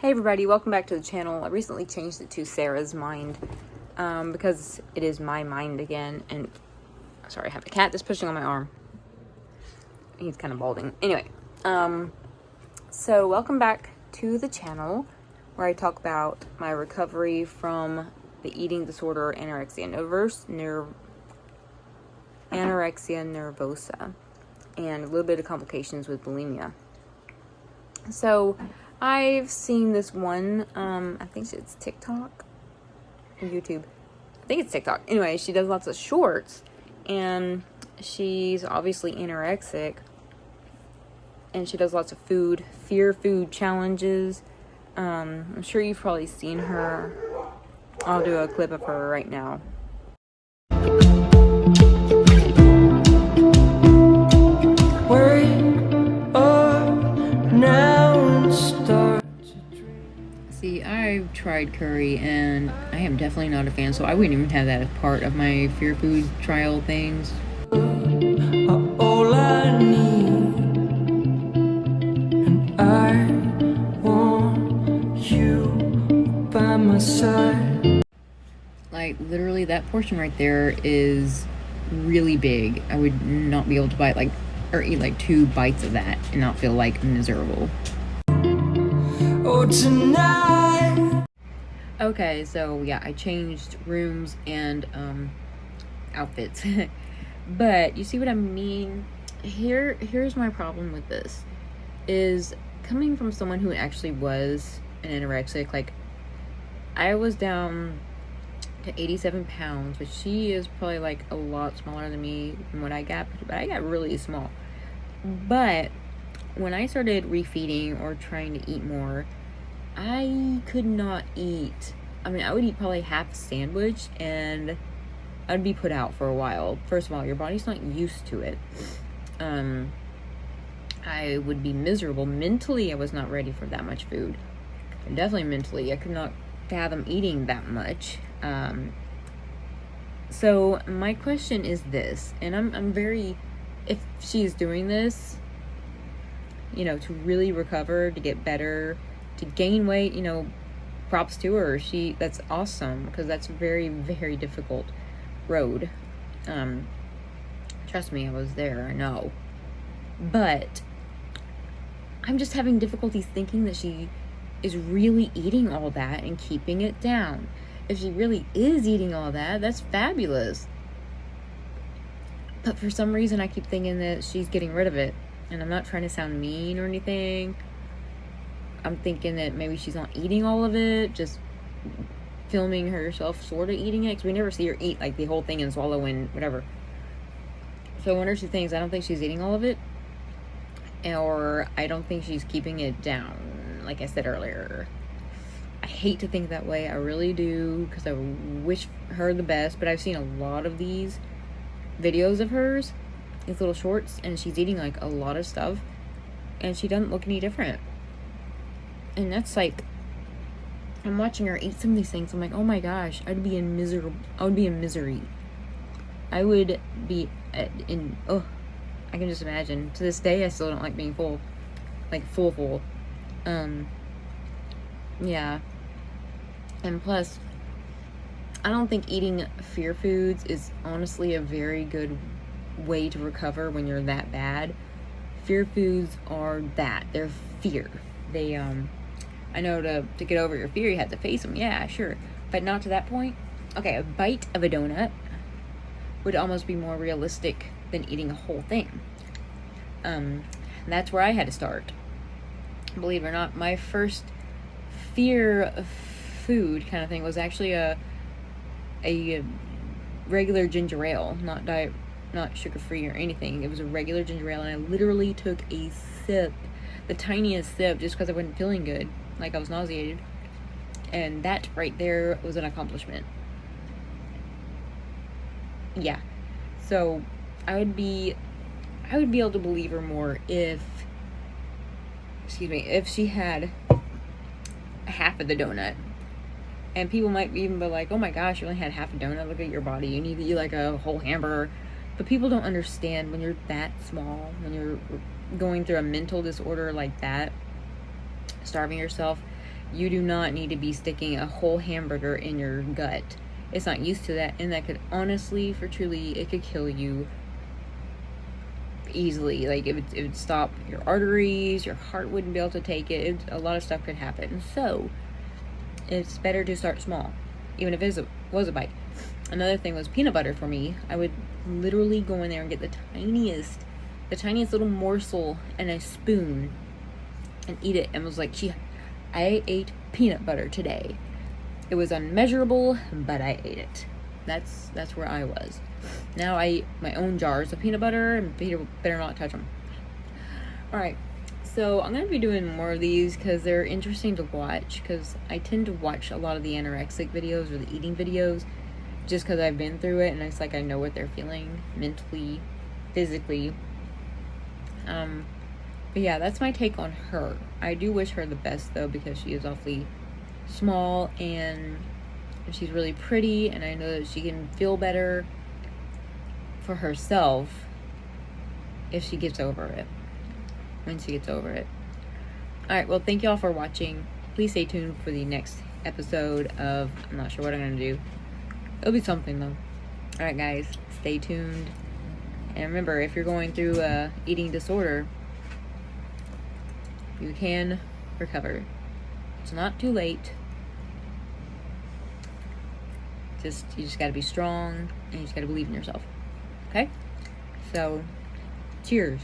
Hey everybody, welcome back to the channel. I recently changed it to Sarah's Mind because it is my mind again. And sorry, I have a cat that's pushing on my arm. He's kind of balding. Anyway, so welcome back to the channel where I talk about my recovery from the eating disorder anorexia nervosa and a little bit of complications with bulimia. So I've seen this one, I think it's TikTok or YouTube. I think it's TikTok. Anyway, she does lots of shorts and she's obviously anorexic and she does lots of fear food challenges. I'm sure you've probably seen her. I'll do a clip of her right now. See, I've tried curry and I am definitely not a fan, so I wouldn't even have that as part of my fear food trial things. All I need, and I want you by my side. Like, literally, that portion right there is really big. I would not be able to bite or eat like 2 bites of that and not feel like miserable. Oh, tonight. Okay, so yeah, I changed rooms and outfits. But you see what I mean? Here's my problem with this. Is coming from someone who actually was an anorexic, like I was down to 87 pounds, but she is probably like a lot smaller than me than what I got, but I got really small. But when I started refeeding or trying to eat more, I could not eat. I mean, I would eat probably half a sandwich and I'd be put out for a while. First of all, your body's not used to it. I would be miserable. Mentally, I was not ready for that much food. And definitely mentally, I could not fathom eating that much. So my question is this, and I'm very, if she's doing this, you know, to really recover, to get better, to gain weight, you know, props to her. That's awesome, because that's a very, very difficult road. Trust me, I was there, I know. But I'm just having difficulties thinking that she is really eating all that and keeping it down. If she really is eating all that, that's fabulous. But for some reason, I keep thinking that she's getting rid of it. And I'm not trying to sound mean or anything. I'm thinking that maybe she's not eating all of it, just filming herself sort of eating it, because we never see her eat like the whole thing and swallow and whatever. So one or two things, I don't think she's eating all of it, or I don't think she's keeping it down, like I said earlier. I hate to think that way, I really do, because I wish her the best, but I've seen a lot of these videos of hers, these little shorts, and she's eating like a lot of stuff, and she doesn't look any different. And that's like, I'm watching her eat some of these things, I'm like, oh my gosh, I would be in misery. I would be in, I can just imagine. To this day, I still don't like being full. Like, full. Yeah. And plus, I don't think eating fear foods is honestly a very good way to recover when you're that bad. Fear foods are that. They're fear. They, I know to get over your fear, you have to face them. Yeah, sure. But not to that point. Okay, a bite of a donut would almost be more realistic than eating a whole thing. That's where I had to start. Believe it or not, my first fear of food kind of thing was actually a regular ginger ale, not sugar-free or anything. It was a regular ginger ale, and I literally took a sip, the tiniest sip, just because I wasn't feeling good, like I was nauseated. And that right there was an accomplishment. Yeah. So I would be able to believe her more if she had half of the donut. And people might even be like, oh my gosh, you only had half a donut, look at your body, you need to eat like a whole hamburger. But people don't understand when you're that small, when you're going through a mental disorder like that, starving yourself, You do not need to be sticking a whole hamburger in your gut. It's not used to that, and that could honestly, for truly, it could kill you easily. Like, it would stop your arteries, your heart wouldn't be able to take it. A lot of stuff could happen. So, it's better to start small, even if it was a bite. Another thing was peanut butter for me. I would literally go in there and get the tiniest little morsel and a spoon and eat it, and was like, I ate peanut butter today. It was unmeasurable, but I ate it. That's where I was. Now I eat my own jars of peanut butter, and Peter better not touch them. Alright, so I'm going to be doing more of these because they're interesting to watch, because I tend to watch a lot of the anorexic videos or the eating videos just because I've been through it, and it's like I know what they're feeling mentally, physically. But yeah, that's my take on her. I do wish her the best, though, because she is awfully small, and she's really pretty, and I know that she can feel better for herself if she gets over it. When she gets over it. Alright, well, thank y'all for watching. Please stay tuned for the next episode of, I'm not sure what I'm going to do. It'll be something, though. Alright, guys, stay tuned. And remember, if you're going through a eating disorder, you can recover. It's not too late. You just gotta be strong, and you just gotta believe in yourself. Okay? So, cheers.